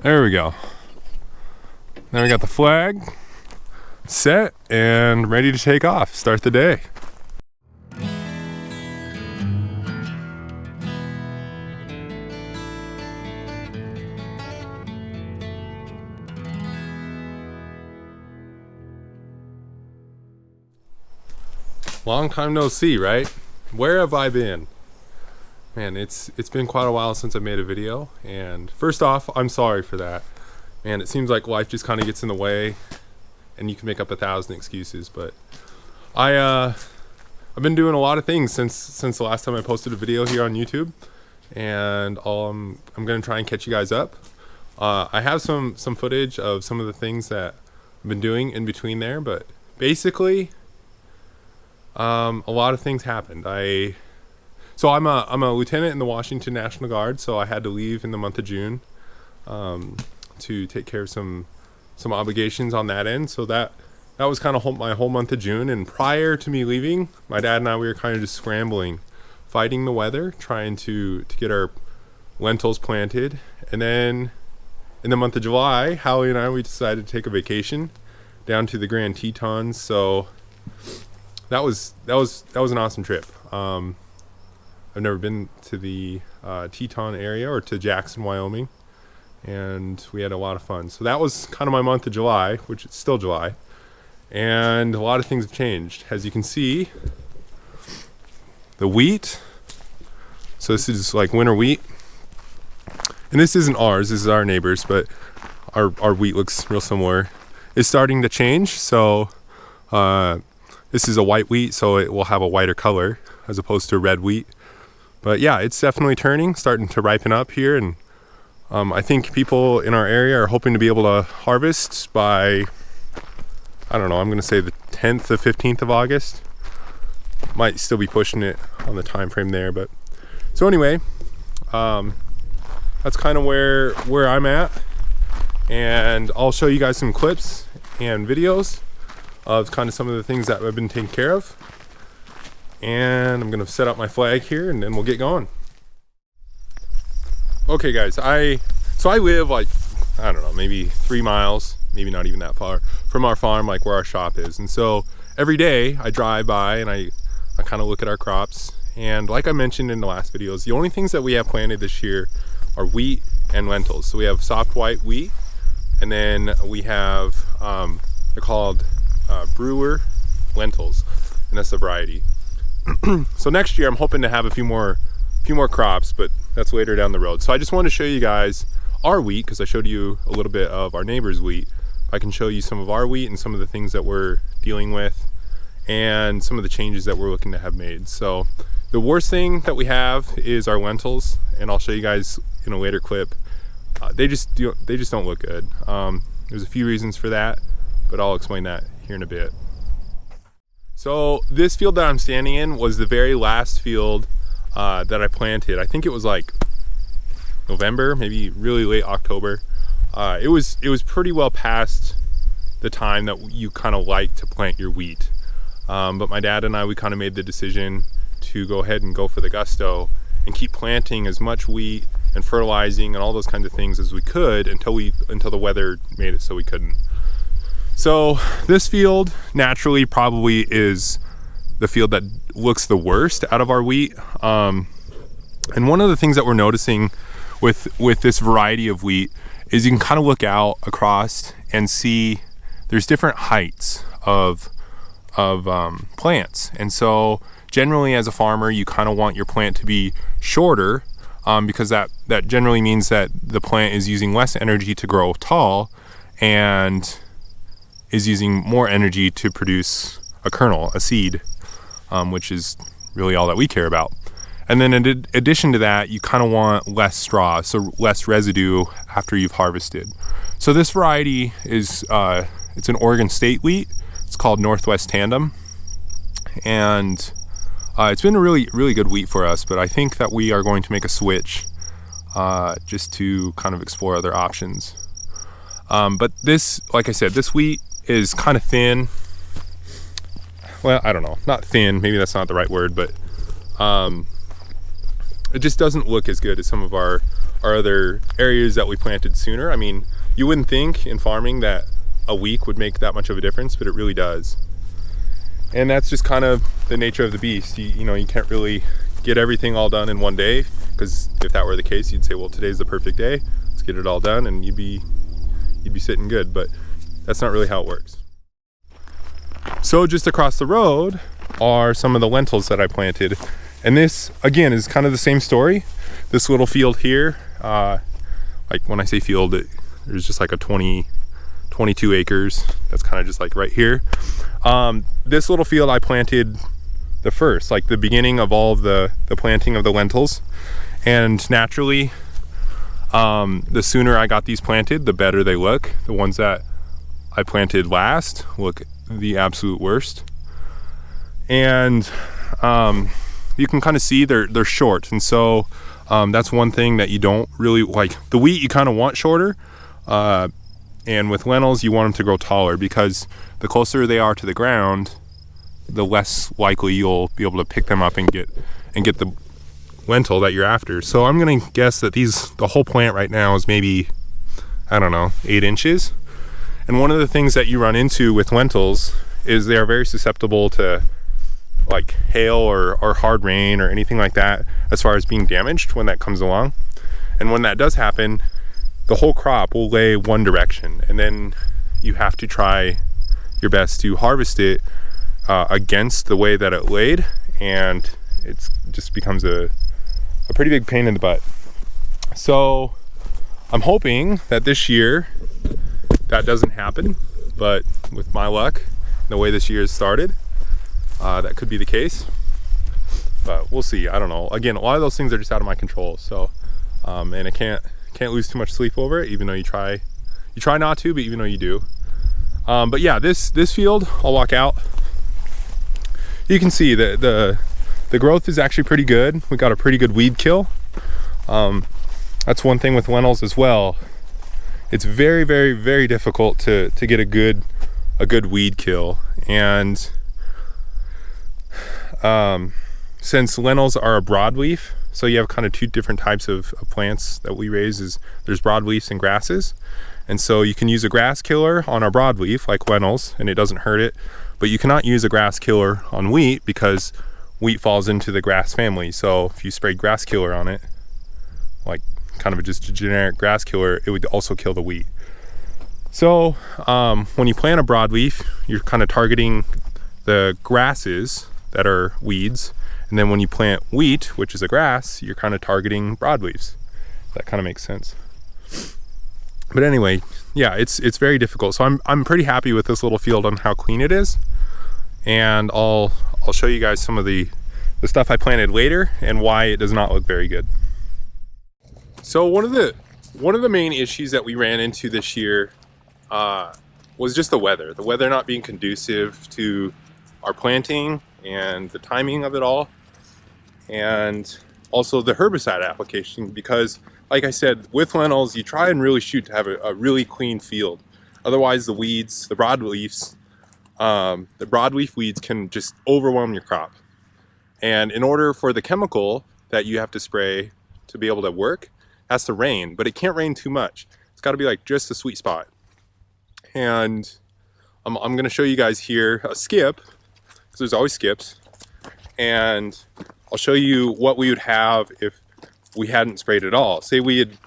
There we go. Now we got the flag set and ready to take off, start the day. Long time no see, right? Where have I been? Man, it's been quite a while since I made a video, and first off, I'm sorry for that. Man, it seems like life just kind of gets in the way and you can make up 1,000 excuses, but I've been doing a lot of things since the last time I posted a video here on YouTube, and I'm gonna try and catch you guys up. I have some footage of some of the things that I've been doing in between there, but basically a lot of things happened. So I'm a lieutenant in the Washington National Guard, so I had to leave in the month of June to take care of some obligations on that end. So that was kind of my whole month of June. And prior to me leaving, my dad and I, we were kind of just scrambling, fighting the weather, trying to get our lentils planted. And then in the month of July, Hallie and I, we decided to take a vacation down to the Grand Tetons. So that was an awesome trip. I've never been to the Teton area or to Jackson, Wyoming, and we had a lot of fun. So that was kind of my month of July, which is still July, and a lot of things have changed. As you can see, the wheat, so this is like winter wheat, and this isn't ours, this is our neighbors, but our wheat looks real similar. It's starting to change, so this is a white wheat, so it will have a whiter color as opposed to red wheat. But yeah, it's definitely starting to ripen up here, and I think people in our area are hoping to be able to harvest by, I don't know, I'm gonna say the 10th to 15th of August. Might still be pushing it on the time frame there, but so anyway, that's kind of where I'm at, and I'll show you guys some clips and videos of kind of some of the things that I've been taking care of. And I'm gonna set up my flag here and then we'll get going. Okay guys, so I live like, I don't know, maybe 3 miles, maybe not even that far from our farm, like where our shop is. And so every day I drive by and I kind of look at our crops. And like I mentioned in the last videos, the only things that we have planted this year are wheat and lentils. So we have soft white wheat, and then we have, they're called brewer lentils, and that's the variety. So next year I'm hoping to have a few more crops, but that's later down the road. So I just wanted to show you guys our wheat, because I showed you a little bit of our neighbor's wheat. I can show you some of our wheat and some of the things that we're dealing with and some of the changes that we're looking to have made. So the worst thing that we have is our lentils, and I'll show you guys in a later clip. They just don't look good. There's a few reasons for that, but I'll explain that here in a bit. So this field that I'm standing in was the very last field that I planted. I think it was like November, maybe really late October. It was pretty well past the time that you kind of like to plant your wheat. But my dad and I, we kind of made the decision to go ahead and go for the gusto and keep planting as much wheat and fertilizing and all those kinds of things as we could until the weather made it so we couldn't. So this field naturally probably is the field that looks the worst out of our wheat. And one of the things that we're noticing with this variety of wheat is you can kind of look out across and see there's different heights of plants. And so generally as a farmer, you kind of want your plant to be shorter because that generally means that the plant is using less energy to grow tall and is using more energy to produce a kernel, a seed, which is really all that we care about. And then in addition to that, you kind of want less straw, so less residue after you've harvested. So this variety is, it's an Oregon State wheat. It's called Northwest Tandem. And it's been a really, really good wheat for us, but I think that we are going to make a switch just to kind of explore other options. But this, like I said, this wheat is kind of thin. Well, I don't know, not thin, maybe that's not the right word, but it just doesn't look as good as some of our our other areas that we planted sooner. I mean, you wouldn't think in farming that a week would make that much of a difference, but it really does. And that's just kind of the nature of the beast. You know, you can't really get everything all done in one day, because if that were the case, you'd say, well, today's the perfect day, let's get it all done, and you'd be sitting good. But that's not really how it works. So just across the road are some of the lentils that I planted, and this again is kind of the same story. This little field here, like when I say field, there's just like a 22 acres. That's kind of just like right here. This little field I planted the first, like the beginning of all of the planting of the lentils. And naturally, the sooner I got these planted, the better they look. The ones that I planted last look the absolute worst. And you can kind of see they're short. And so that's one thing that you don't really like. The wheat you kind of want shorter. And with lentils, you want them to grow taller, because the closer they are to the ground, the less likely you'll be able to pick them up and get the lentil that you're after. So I'm gonna guess that the whole plant right now is maybe, I don't know, 8 inches. And one of the things that you run into with lentils is they are very susceptible to like hail or hard rain or anything like that, as far as being damaged when that comes along. And when that does happen, the whole crop will lay one direction, and then you have to try your best to harvest it against the way that it laid, and it just becomes a pretty big pain in the butt. So I'm hoping that this year that doesn't happen, but with my luck, the way this year has started, that could be the case, but we'll see. I don't know. Again, a lot of those things are just out of my control, so and I can't lose too much sleep over it, even though you try not to, but even though you do. But yeah, this field, I'll walk out. You can see that the growth is actually pretty good. We got a pretty good weed kill. That's one thing with lentils as well. It's very, very, very difficult to get a good weed kill. And since lentils are a broadleaf, so you have kind of two different types of plants that we raise. There's broadleafs and grasses. And so you can use a grass killer on a broadleaf like lentils, and it doesn't hurt it. But you cannot use a grass killer on wheat, because wheat falls into the grass family. So if you sprayed grass killer on it, like kind of just a generic grass killer, it would also kill the wheat. So when you plant a broadleaf, you're kind of targeting the grasses that are weeds. And then when you plant wheat, which is a grass, you're kind of targeting broadleaves. That kind of makes sense. But anyway, yeah, it's very difficult. So I'm pretty happy with this little field on how clean it is. And I'll show you guys some of the stuff I planted later and why it does not look very good. So one of the main issues that we ran into this year was just the weather. The weather not being conducive to our planting and the timing of it all. And also the herbicide application, because like I said, with lentils, you try and really shoot to have a really clean field. Otherwise the weeds, the broadleaf weeds can just overwhelm your crop. And in order for the chemical that you have to spray to be able to work, it has to rain, but it can't rain too much. It's got to be like just a sweet spot. And I'm going to show you guys here a skip, because there's always skips. And I'll show you what we would have if we hadn't sprayed at all. Say we had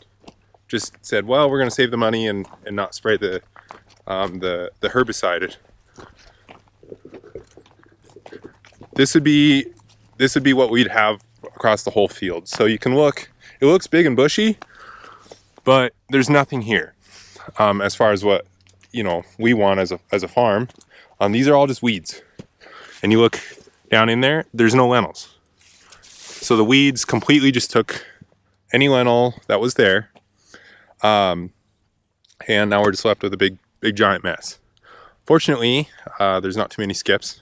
just said, well, we're going to save the money and not spray the herbicide. This would be what we'd have across the whole field. So you can look, it looks big and bushy, but there's nothing here as far as what we want as a farm. These are all just weeds. And you look down in there, there's no lentils. So the weeds completely just took any lentil that was there. And now we're just left with a big giant mess. Fortunately, there's not too many skips.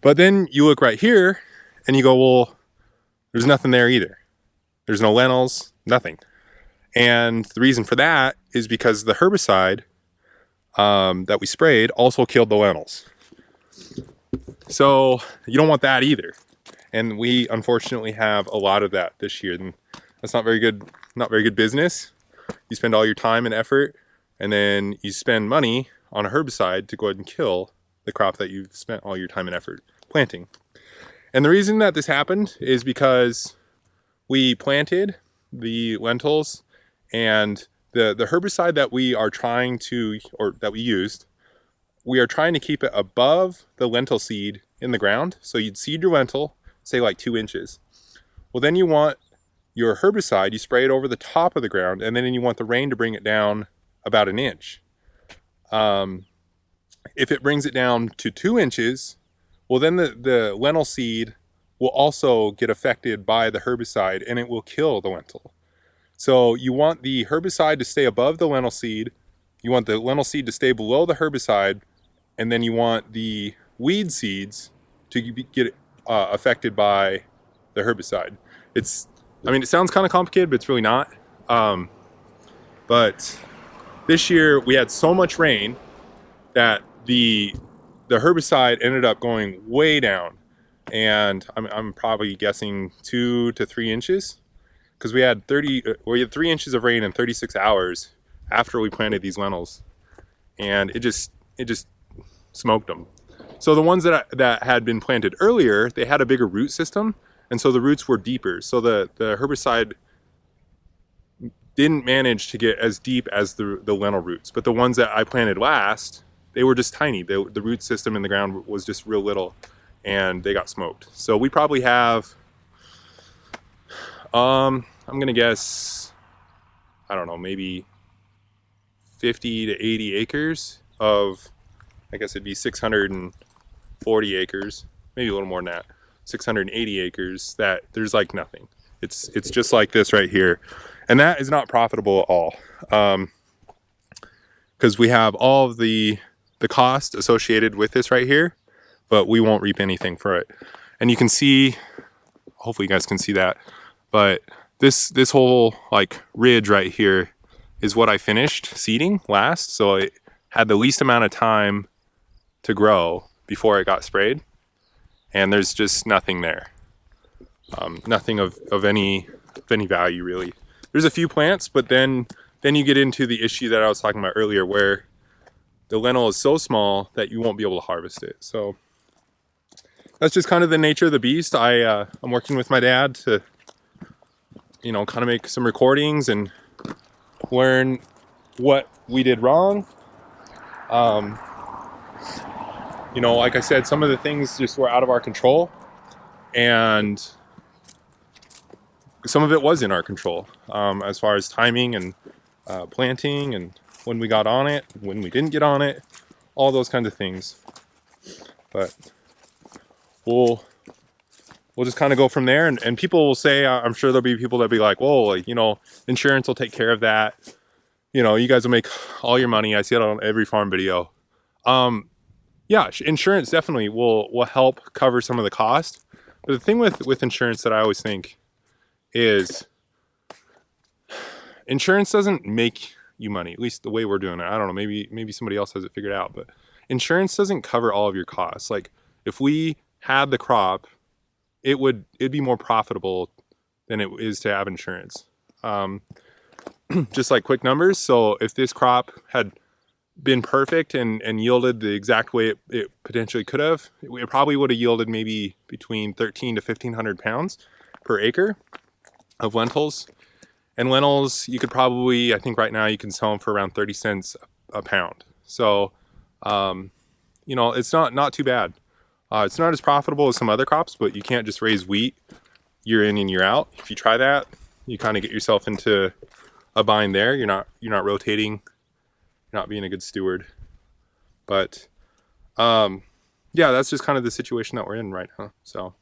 But then you look right here and you go, well, there's nothing there either. There's no lentils, nothing. And the reason for that is because the herbicide that we sprayed also killed the lentils. So you don't want that either. And we unfortunately have a lot of that this year. And That's not very good business. You spend all your time and effort, and then you spend money on a herbicide to go ahead and kill the crop that you've spent all your time and effort planting. And the reason that this happened is because we planted the lentils, and the herbicide that we are trying to, or that we used, we are trying to keep it above the lentil seed in the ground. So you'd seed your lentil, say like 2 inches. Well, then you want your herbicide, you spray it over the top of the ground, and then you want the rain to bring it down about 1 inch. If it brings it down to 2 inches, well, then the lentil seed will also get affected by the herbicide, and it will kill the lentil. So you want the herbicide to stay above the lentil seed, you want the lentil seed to stay below the herbicide, and then you want the weed seeds to get affected by the herbicide. I mean, it sounds kind of complicated, but it's really not. But this year we had so much rain that the herbicide ended up going way down, and I'm probably guessing 2 to 3 inches, because we had 3 inches of rain in 36 hours after we planted these lentils, and it just smoked them. So the ones that had been planted earlier, they had a bigger root system, and so the roots were deeper. So the herbicide didn't manage to get as deep as the lentil roots. But the ones that I planted last, they were just tiny. The root system in the ground was just real little, and they got smoked. So we probably have, I'm gonna guess, I don't know, maybe 50 to 80 acres of, I guess it'd be 640 acres, maybe a little more than that, 680 acres that there's like nothing. It's just like this right here. And that is not profitable at all. Because we have all of the cost associated with this right here, but we won't reap anything for it. And you can see, hopefully you guys can see that, but this whole like ridge right here is what I finished seeding last. So it had the least amount of time to grow before it got sprayed. And there's just nothing there. Nothing of any value really. There's a few plants, but then you get into the issue that I was talking about earlier, where the lentil is so small that you won't be able to harvest it. So that's just kind of the nature of the beast. I'm working with my dad to, kind of make some recordings and learn what we did wrong. Like I said, some of the things just were out of our control, and some of it was in our control, as far as timing and planting and when we got on it, when we didn't get on it, all those kinds of things. But we'll just kind of go from there, and people will say, I'm sure there'll be people that'll be like, whoa, insurance will take care of that. You guys will make all your money. I see it on every farm video. Yeah, insurance definitely will help cover some of the cost. But the thing with insurance that I always think is insurance doesn't make you money, at least the way we're doing it. I don't know, maybe somebody else has it figured out, but insurance doesn't cover all of your costs. Like if we had the crop, it'd be more profitable than it is to have insurance. Just like quick numbers. So if this crop had been perfect and yielded the exact way it potentially could have, it probably would have yielded maybe between 1,300 to 1,500 pounds per acre of lentils. And lentils, you could probably, I think right now you can sell them for around 30 cents a pound. So, it's not too bad. It's not as profitable as some other crops, but you can't just raise wheat year in and year out. If you try that, you kind of get yourself into a bind there. You're not rotating, you're not being a good steward. But yeah, that's just kind of the situation that we're in right now. So